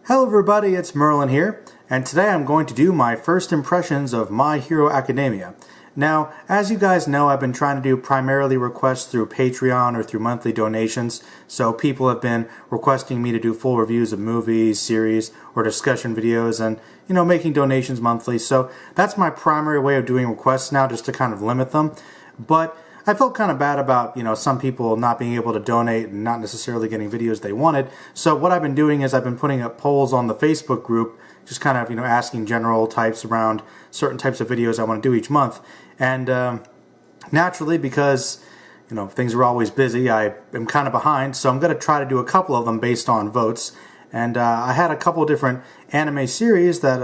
Hello everybody, it's Merlin here, and today I'm going to do my first impressions of My Hero Academia. Now, as you guys know, I've been trying to do primarily requests through Patreon or through monthly donations, so people have been requesting me to do full reviews of movies, series, or discussion videos, and, making donations monthly, so that's my primary way of doing requests now, just to kind of limit them. But I felt kind of bad about, some people not being able to donate and not necessarily getting videos they wanted. So what I've been doing is I've been putting up polls on the Facebook group, just kind of, asking general types around certain types of videos I want to do each month. And naturally, because, things are always busy, I am kind of behind. So I'm going to try to do a couple of them based on votes. And I had a couple different anime series that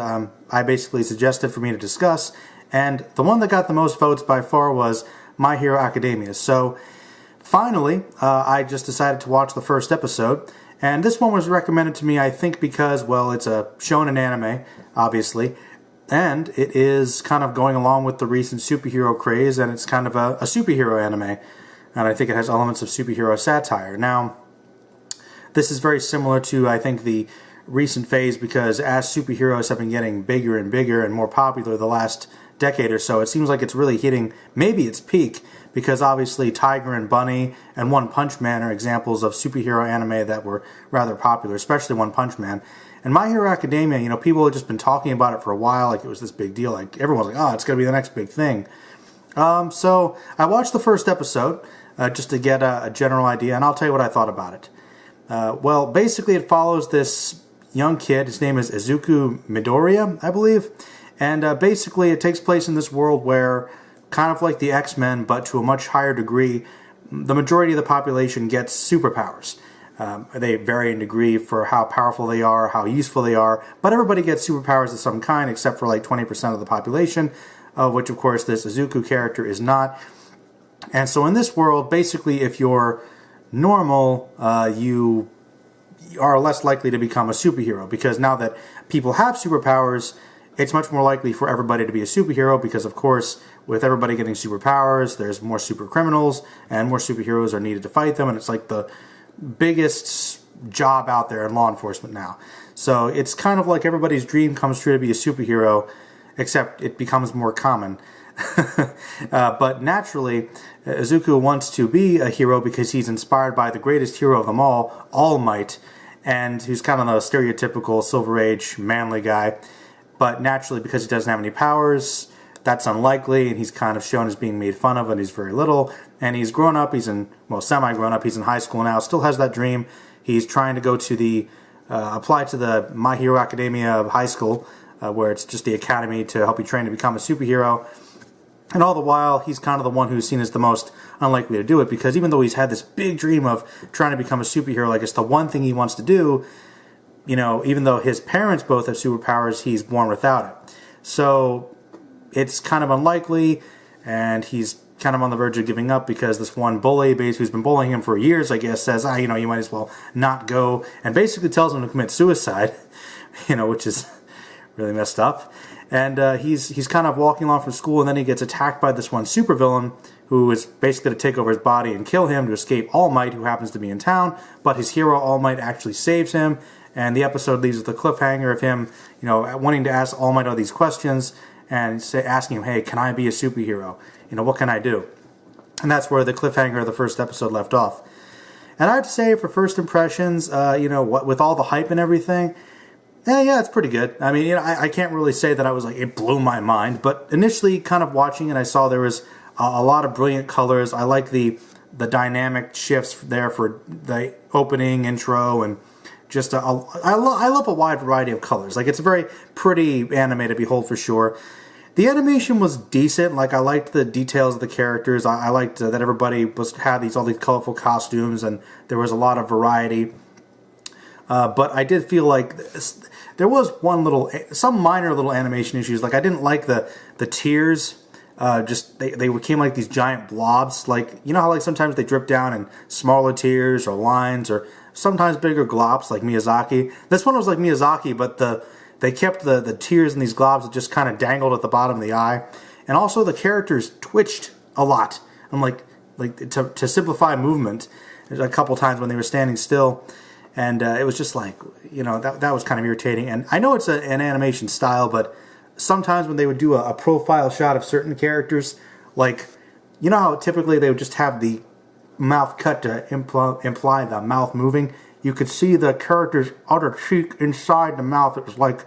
I basically suggested for me to discuss. And the one that got the most votes by far was My Hero Academia. So finally, I just decided to watch the first episode, and this one was recommended to me, I think, because, well, it's a shonen anime, obviously, and it is kind of going along with the recent superhero craze, and it's kind of a superhero anime, and I think it has elements of superhero satire. Now, this is very similar to, I think, the recent phase, because as superheroes have been getting bigger and bigger and more popular the last decade or so, it seems like it's really hitting maybe its peak, because obviously Tiger and Bunny and One Punch Man are examples of superhero anime that were rather popular, especially One Punch Man. And My Hero Academia, people have just been talking about it for a while, like it was this big deal, like everyone's like, oh, it's going to be the next big thing. So I watched the first episode just to get a general idea, and I'll tell you what I thought about it. Well, basically it follows this young kid. His name is Izuku Midoriya, I believe. And basically it takes place in this world where, kind of like the X-Men, but to a much higher degree, the majority of the population gets superpowers. They vary in degree for how powerful they are, how useful they are, but everybody gets superpowers of some kind except for like 20% of the population, of which of course this Izuku character is not. And so in this world, basically if you're normal, you are less likely to become a superhero, because now that people have superpowers, it's much more likely for everybody to be a superhero, because of course with everybody getting superpowers, there's more super criminals and more superheroes are needed to fight them, and it's like the biggest job out there in law enforcement now. So it's kind of like everybody's dream comes true to be a superhero, except it becomes more common. But naturally, Izuku wants to be a hero because he's inspired by the greatest hero of them all, All Might, and who's kind of the stereotypical Silver Age manly guy. But naturally, because he doesn't have any powers, that's unlikely, and he's kind of shown as being made fun of, and he's very little. And he's grown up, semi-grown up, he's in high school now, still has that dream. He's trying to go to apply to the My Hero Academia high school, where it's just the academy to help you train to become a superhero. And all the while, he's kind of the one who's seen as the most unlikely to do it, because even though he's had this big dream of trying to become a superhero, like it's the one thing he wants to do, even though his parents both have superpowers, he's born without it. So it's kind of unlikely, and he's kind of on the verge of giving up, because this one bully, who's been bullying him for years, I guess, says, you might as well not go, and basically tells him to commit suicide, which is really messed up. And he's kind of walking along from school, and then he gets attacked by this one supervillain who is basically to take over his body and kill him to escape All Might, who happens to be in town, but his hero All Might actually saves him. And the episode leaves with a cliffhanger of him, wanting to ask All Might all these questions and asking him, hey, can I be a superhero? What can I do? And that's where the cliffhanger of the first episode left off. And I have to say, for first impressions, with all the hype and everything, yeah, it's pretty good. I mean, I can't really say that I was like, it blew my mind, but initially kind of watching it, I saw there was a lot of brilliant colors. I like the dynamic shifts there for the opening, intro, and just I love a wide variety of colors. Like, it's a very pretty anime to behold for sure. The animation was decent. Like, I liked the details of the characters. I liked that everybody had all these colorful costumes, and there was a lot of variety. But I did feel like there was some minor little animation issues. Like, I didn't like the tears. They became like these giant blobs. Like, how like sometimes they drip down in smaller tears or lines, or sometimes bigger globs like Miyazaki. This one was like Miyazaki, but they kept the tears in these globs that just kind of dangled at the bottom of the eye. And also the characters twitched a lot. I'm like to simplify movement a couple times when they were standing still. And it was just like, that was kind of irritating. And I know it's an animation style, but sometimes when they would do a profile shot of certain characters, like, you know how typically they would just have the mouth cut to imply the mouth moving? You could see the character's other cheek inside the mouth. It's like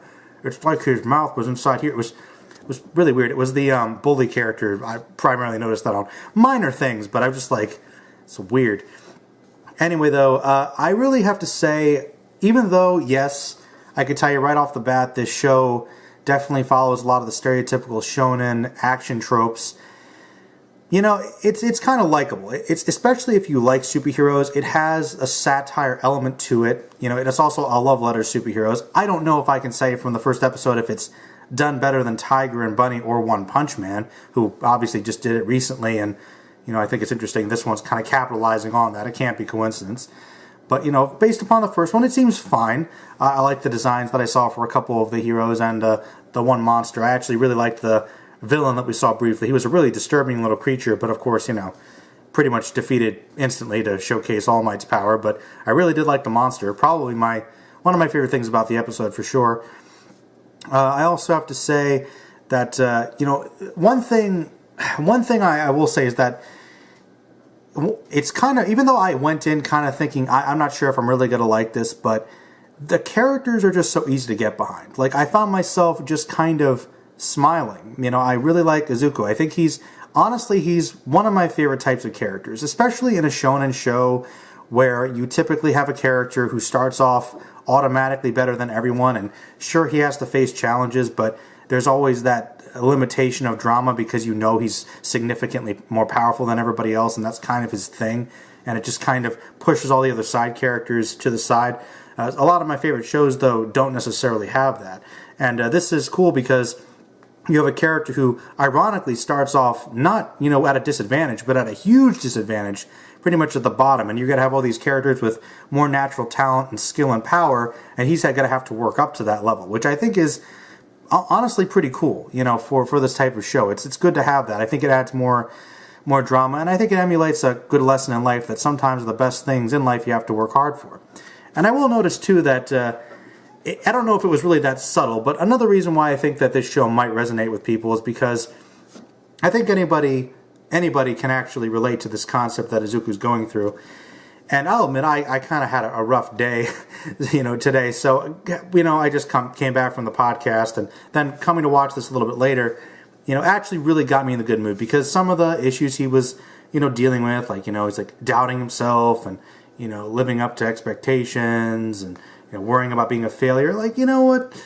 his mouth was inside here. It was really weird. It was the bully character. I primarily noticed that on minor things, but I was just like, it's weird. Anyway, though, I really have to say, even though, yes, I could tell you right off the bat, this show definitely follows a lot of the stereotypical shonen action tropes. It's kind of likable. It's especially if you like superheroes. It has a satire element to it. It's also a love letter to superheroes. I don't know if I can say from the first episode if it's done better than Tiger and Bunny or One Punch Man, who obviously just did it recently, and I think it's interesting. This one's kind of capitalizing on that. It can't be coincidence. But, based upon the first one, it seems fine. I like the designs that I saw for a couple of the heroes and the one monster. I actually really liked the villain that we saw briefly. He was a really disturbing little creature, but of course, pretty much defeated instantly to showcase All Might's power. But I really did like the monster. Probably one of my favorite things about the episode for sure. I also have to say that, one thing I will say is that it's kind of, even though I went in kind of thinking, I'm not sure if I'm really going to like this, but the characters are just so easy to get behind. Like, I found myself just kind of smiling. I really like Izuku. I think he's one of my favorite types of characters, especially in a shonen show where you typically have a character who starts off automatically better than everyone, and sure, he has to face challenges, but there's always that limitation of drama because he's significantly more powerful than everybody else, and that's kind of his thing, and it just kind of pushes all the other side characters to the side. A lot of my favorite shows, though, don't necessarily have that, and this is cool because you have a character who ironically starts off not, at a disadvantage, but at a huge disadvantage, pretty much at the bottom, and you're going to have all these characters with more natural talent and skill and power, and he's going to have to work up to that level, which I think is honestly pretty cool, for this type of show. It's good to have that. I think it adds more drama, and I think it emulates a good lesson in life that sometimes the best things in life you have to work hard for. And I will notice too that I don't know if it was really that subtle, but another reason why I think that this show might resonate with people is because I think anybody can actually relate to this concept that Izuku's going through. And I'll admit, I kind of had a rough day, today. So, I just came back from the podcast, and then coming to watch this a little bit later, actually really got me in the good mood because some of the issues he was, dealing with, like, he's like doubting himself and, living up to expectations and, worrying about being a failure. Like, what?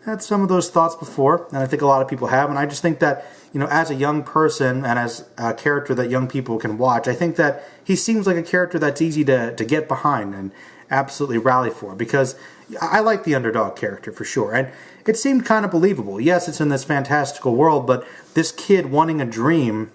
Had some of those thoughts before, and I think a lot of people have, and I just think that, as a young person and as a character that young people can watch, I think that he seems like a character that's easy to get behind and absolutely rally for, because I like the underdog character for sure, and it seemed kind of believable. Yes, it's in this fantastical world, but this kid wanting a dream,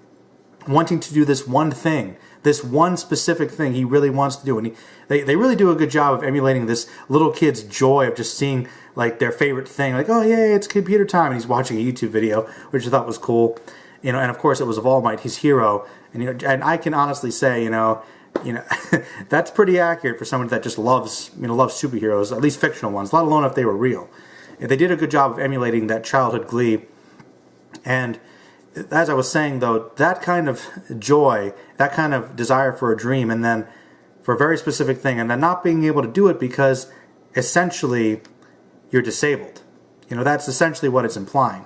wanting to do this one thing, this one specific thing he really wants to do, and they really do a good job of emulating this little kid's joy of just seeing like their favorite thing, like, oh yay, it's computer time, and he's watching a YouTube video, which I thought was cool, and of course it was of All Might, his hero, and and I can honestly say, that's pretty accurate for someone that just loves superheroes, at least fictional ones, let alone if they were real. They did a good job of emulating that childhood glee, and as I was saying, though, that kind of joy, that kind of desire for a dream, and then for a very specific thing, and then not being able to do it because essentially you're disabled. That's essentially what it's implying.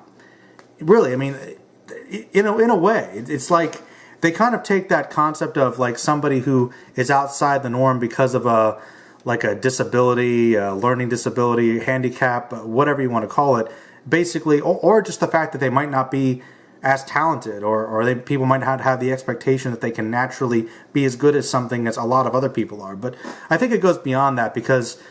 Really, I mean, in a way, it's like they kind of take that concept of like somebody who is outside the norm because of a disability, learning disability, handicap, whatever you want to call it, basically, or just the fact that they might not be as talented, or people might not have the expectation that they can naturally be as good at something as a lot of other people are. But I think it goes beyond that, because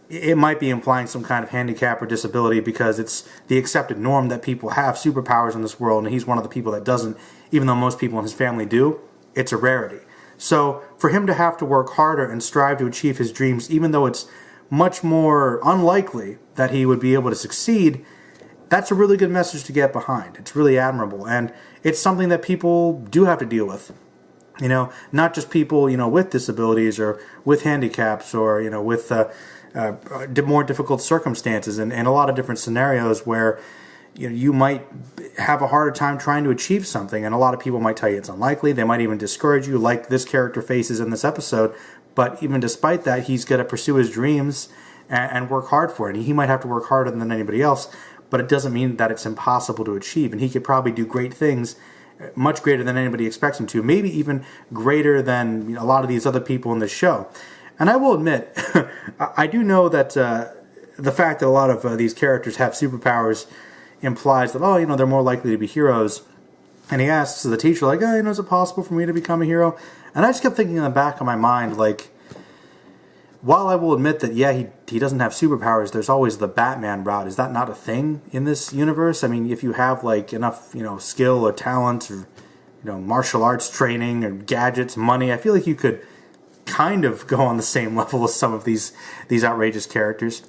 it might be implying some kind of handicap or disability because it's the accepted norm that people have superpowers in this world, and he's one of the people that doesn't, even though most people in his family do. It's a rarity. So for him to have to work harder and strive to achieve his dreams, even though it's much more unlikely that he would be able to succeed, that's a really good message to get behind. It's really admirable, and it's something that people do have to deal with. You know, not just people, you know, with disabilities or with handicaps or, you know, with more difficult circumstances and a lot of different scenarios where, you know, you might have a harder time trying to achieve something, and a lot of people might tell you it's unlikely. They might even discourage you, like this character faces in this episode. But even despite that, he's going to pursue his dreams and work hard for it. He might have to work harder than anybody else, but it doesn't mean that it's impossible to achieve. And he could probably do great things, much greater than anybody expects him to, maybe even greater than, you know, a lot of these other people in this show. And I will admit, I do know that the fact that a lot of these characters have superpowers implies that, oh, you know, they're more likely to be heroes. And he asks the teacher, like, oh, you know, is it possible for me to become a hero? And I just kept thinking in the back of my mind, like, while I will admit that, yeah, he doesn't have superpowers, there's always the Batman route. Is that not a thing in this universe? I mean, if you have, like, enough, you know, skill or talent or, you know, martial arts training or gadgets, money, I feel like you could kind of go on the same level as some of these outrageous characters.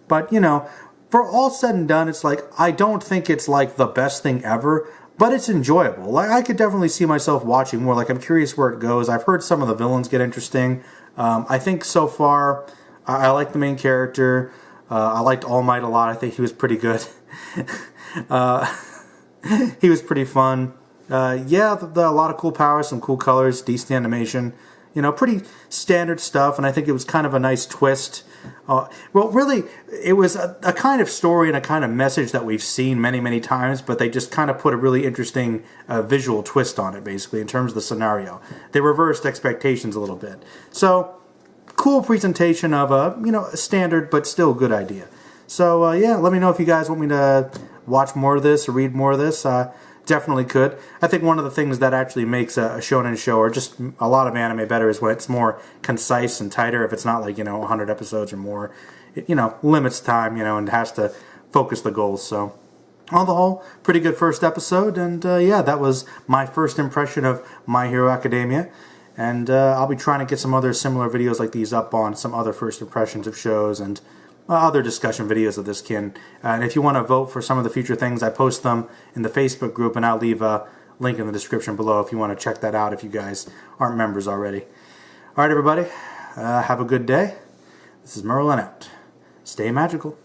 But, you know, for all said and done, it's like, I don't think it's like the best thing ever, but it's enjoyable. Like, I could definitely see myself watching more. Like, I'm curious where it goes. I've heard some of the villains get interesting. I think so far, I like the main character. I liked All Might a lot. I think he was pretty good. He was pretty fun. Yeah, a lot of cool powers, some cool colors, decent animation. You know, pretty standard stuff, and I think it was kind of a nice twist. Well, really, it was a kind of story and a kind of message that we've seen many, many times, but they just kind of put a really interesting visual twist on it, basically, in terms of the scenario. They reversed expectations a little bit. So, cool presentation of you know, a standard but still good idea. So, yeah, let me know if you guys want me to watch more of this or read more of this. Definitely could. I think one of the things that actually makes a shonen show or just a lot of anime better is when it's more concise and tighter. If it's not like, you know, 100 episodes or more, it, you know, limits time, you know, and has to focus the goals. So on the whole, pretty good first episode. And yeah, that was my first impression of My Hero Academia. And I'll be trying to get some other similar videos like these up on some other first impressions of shows and other discussion videos of this kin. And if you want to vote for some of the future things, I post them in the Facebook group, and I'll leave a link in the description below if you want to check that out if you guys aren't members already. Alright, everybody, have a good day. This is Merlin out. Stay magical.